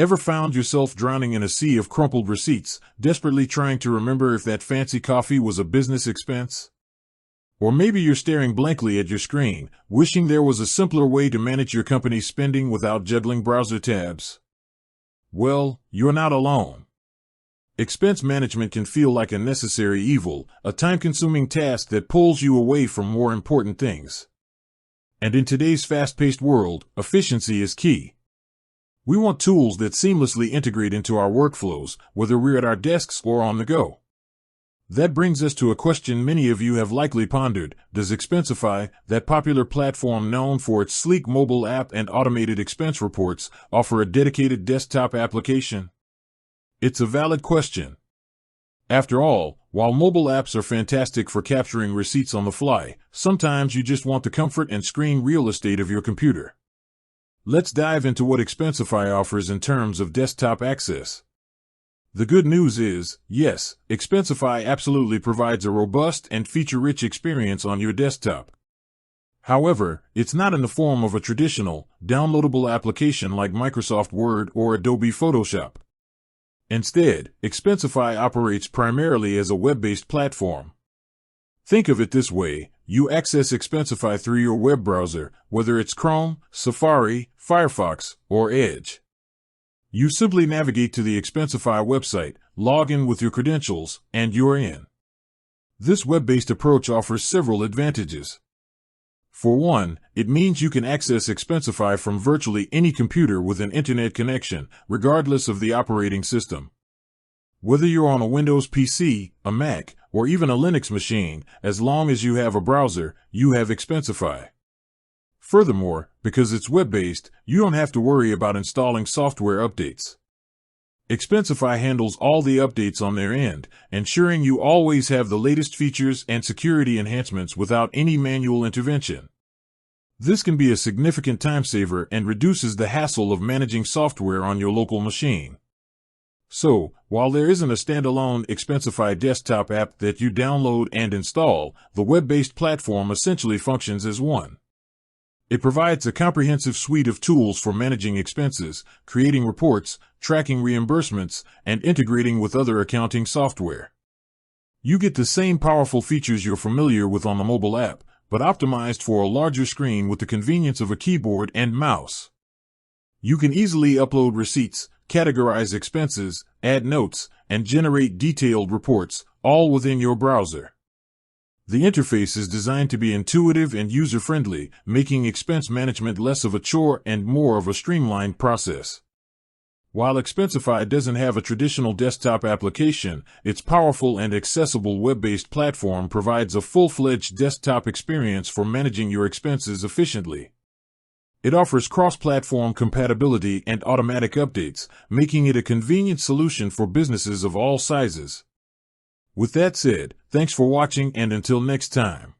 Ever found yourself drowning in a sea of crumpled receipts, desperately trying to remember if that fancy coffee was a business expense? Or maybe you're staring blankly at your screen, wishing there was a simpler way to manage your company's spending without juggling browser tabs. Well, you're not alone. Expense management can feel like a necessary evil, a time-consuming task that pulls you away from more important things. And in today's fast-paced world, efficiency is key. We want tools that seamlessly integrate into our workflows, whether we're at our desks or on the go. That brings us to a question many of you have likely pondered. Does Expensify, that popular platform known for its sleek mobile app and automated expense reports, offer a dedicated desktop application? It's a valid question. After all, while mobile apps are fantastic for capturing receipts on the fly, sometimes you just want the comfort and screen real estate of your computer. Let's dive into what Expensify offers in terms of desktop access. The good news is, yes, Expensify absolutely provides a robust and feature-rich experience on your desktop. However, it's not in the form of a traditional, downloadable application like Microsoft Word or Adobe Photoshop. Instead, Expensify operates primarily as a web-based platform. Think of it this way: you access Expensify through your web browser, whether it's Chrome, Safari, Firefox, or Edge. You simply navigate to the Expensify website, log in with your credentials, and you're in. This web-based approach offers several advantages. For one, it means you can access Expensify from virtually any computer with an internet connection, regardless of the operating system. Whether you're on a Windows PC, a Mac, or even a Linux machine, as long as you have a browser, you have Expensify. Furthermore, because it's web-based, you don't have to worry about installing software updates. Expensify handles all the updates on their end, ensuring you always have the latest features and security enhancements without any manual intervention. This can be a significant time saver and reduces the hassle of managing software on your local machine. So, while there isn't a standalone Expensify desktop app that you download and install, the web-based platform essentially functions as one. It provides a comprehensive suite of tools for managing expenses, creating reports, tracking reimbursements, and integrating with other accounting software. You get the same powerful features you're familiar with on the mobile app, but optimized for a larger screen with the convenience of a keyboard and mouse. You can easily upload receipts, categorize expenses, add notes, and generate detailed reports, all within your browser. The interface is designed to be intuitive and user-friendly, making expense management less of a chore and more of a streamlined process. While Expensify doesn't have a traditional desktop application, its powerful and accessible web-based platform provides a full-fledged desktop experience for managing your expenses efficiently. It offers cross-platform compatibility and automatic updates, making it a convenient solution for businesses of all sizes. With that said, thanks for watching, and until next time.